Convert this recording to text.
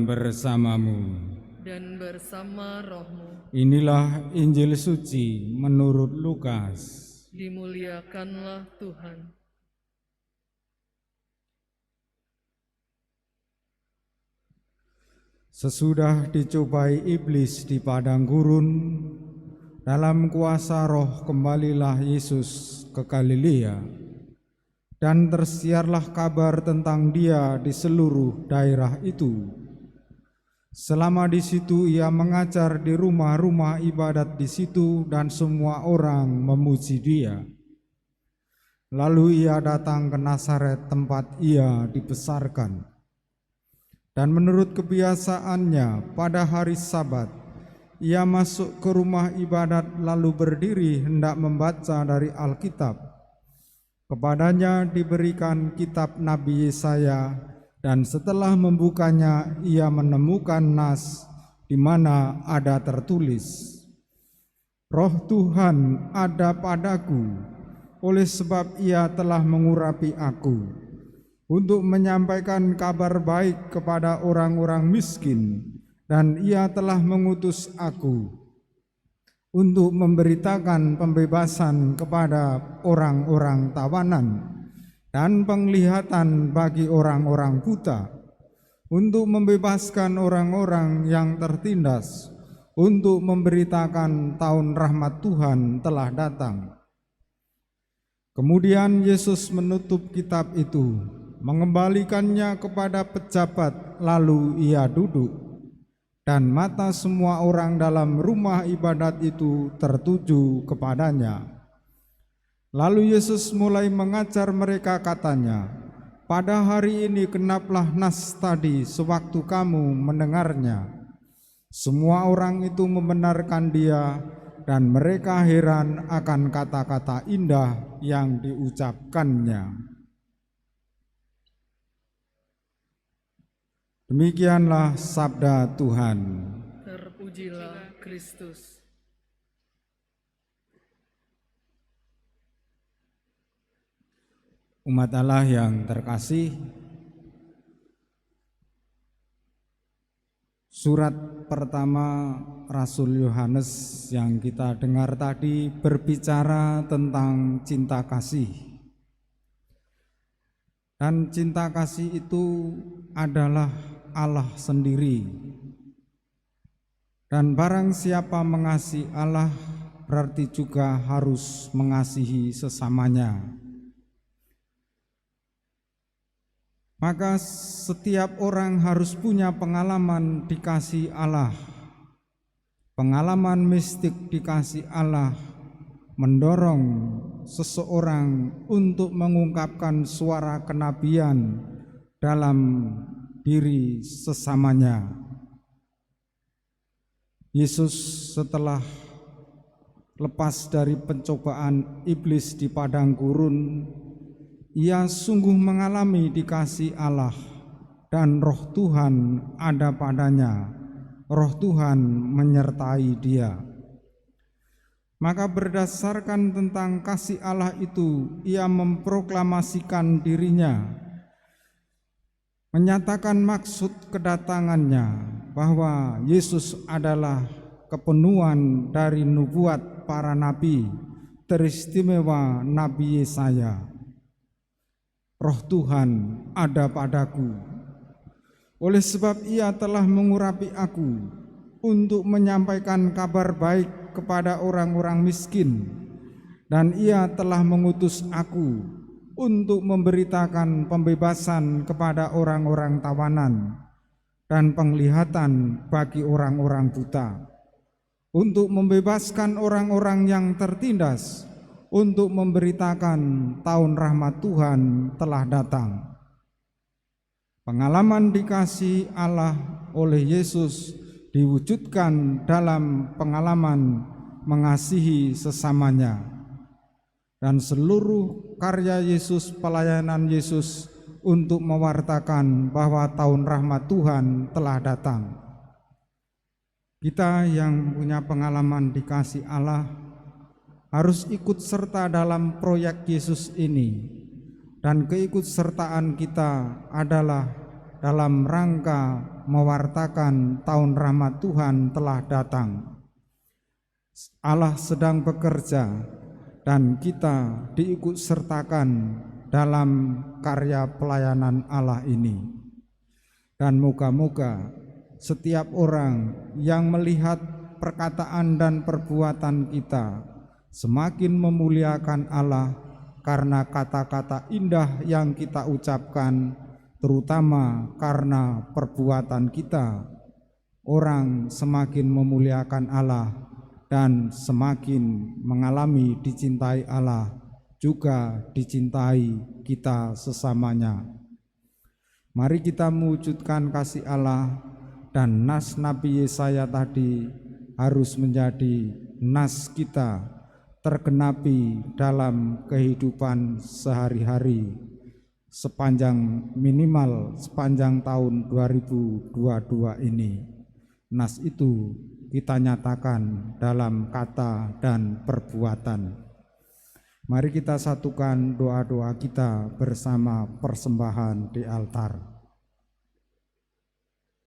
bersamamu dan bersama rohmu. Inilah Injil suci menurut Lukas. Dimuliakanlah Tuhan. Sesudah dicobai iblis di padang gurun, dalam kuasa roh kembalilah Yesus ke Galilea, dan tersiarlah kabar tentang Dia di seluruh daerah itu. Selama di situ Ia mengajar di rumah-rumah ibadat di situ, dan semua orang memuji Dia. Lalu Ia datang ke Nazaret, tempat Ia dibesarkan. Dan menurut kebiasaannya, pada hari Sabat, Ia masuk ke rumah ibadat lalu berdiri hendak membaca dari Alkitab. Kepadanya diberikan kitab Nabi Yesaya, dan setelah membukanya Ia menemukan nas di mana ada tertulis, "Roh Tuhan ada padaku, oleh sebab Ia telah mengurapi aku untuk menyampaikan kabar baik kepada orang-orang miskin, dan Ia telah mengutus aku untuk memberitakan pembebasan kepada orang-orang tawanan dan penglihatan bagi orang-orang buta, untuk membebaskan orang-orang yang tertindas, untuk memberitakan tahun rahmat Tuhan telah datang." Kemudian Yesus menutup kitab itu, mengembalikannya kepada pejabat, lalu Ia duduk, dan mata semua orang dalam rumah ibadat itu tertuju kepadanya. Lalu Yesus mulai mengajar mereka, katanya, "Pada hari ini genaplah nas tadi sewaktu kamu mendengarnya." Semua orang itu membenarkan Dia, dan mereka heran akan kata-kata indah yang diucapkannya. Demikianlah sabda Tuhan. Terpujilah Kristus. Umat Allah yang terkasih, surat pertama Rasul Yohanes yang kita dengar tadi berbicara tentang cinta kasih. Dan cinta kasih itu adalah Allah sendiri. Dan barang siapa mengasihi Allah berarti juga harus mengasihi sesamanya. Maka setiap orang harus punya pengalaman dikasihi Allah. Pengalaman mistik dikasihi Allah mendorong seseorang untuk mengungkapkan suara kenabian dalam diri sesamanya. Yesus setelah lepas dari pencobaan iblis di padang gurun, Ia sungguh mengalami dikasihi Allah, dan Roh Tuhan ada padanya. Roh Tuhan menyertai Dia. Maka berdasarkan tentang kasih Allah itu, Ia memproklamasikan dirinya, menyatakan maksud kedatangannya, bahwa Yesus adalah kepenuhan dari nubuat para nabi, teristimewa Nabi Yesaya. "Roh Tuhan ada padaku, oleh sebab Ia telah mengurapi aku untuk menyampaikan kabar baik kepada orang-orang miskin, dan Ia telah mengutus aku untuk memberitakan pembebasan kepada orang-orang tawanan dan penglihatan bagi orang-orang buta, untuk membebaskan orang-orang yang tertindas, untuk memberitakan tahun rahmat Tuhan telah datang." Pengalaman dikasihi Allah oleh Yesus diwujudkan dalam pengalaman mengasihi sesamanya. Dan seluruh karya Yesus, pelayanan Yesus untuk mewartakan bahwa tahun rahmat Tuhan telah datang. Kita yang punya pengalaman dikasihi Allah harus ikut serta dalam proyek Yesus ini, dan keikutsertaan kita adalah dalam rangka mewartakan tahun rahmat Tuhan telah datang. Allah sedang bekerja dan kita diikut sertakan dalam karya pelayanan Allah ini. Dan moga-moga setiap orang yang melihat perkataan dan perbuatan kita semakin memuliakan Allah karena kata-kata indah yang kita ucapkan, terutama karena perbuatan kita. Orang semakin memuliakan Allah dan semakin mengalami dicintai Allah, juga dicintai kita sesamanya. Mari kita mewujudkan kasih Allah, dan nas Nabi Yesaya tadi harus menjadi nas kita, tergenapi dalam kehidupan sehari-hari minimal sepanjang tahun 2022 ini. Nas itu kita nyatakan dalam kata dan perbuatan. Mari kita satukan doa-doa kita bersama persembahan di altar.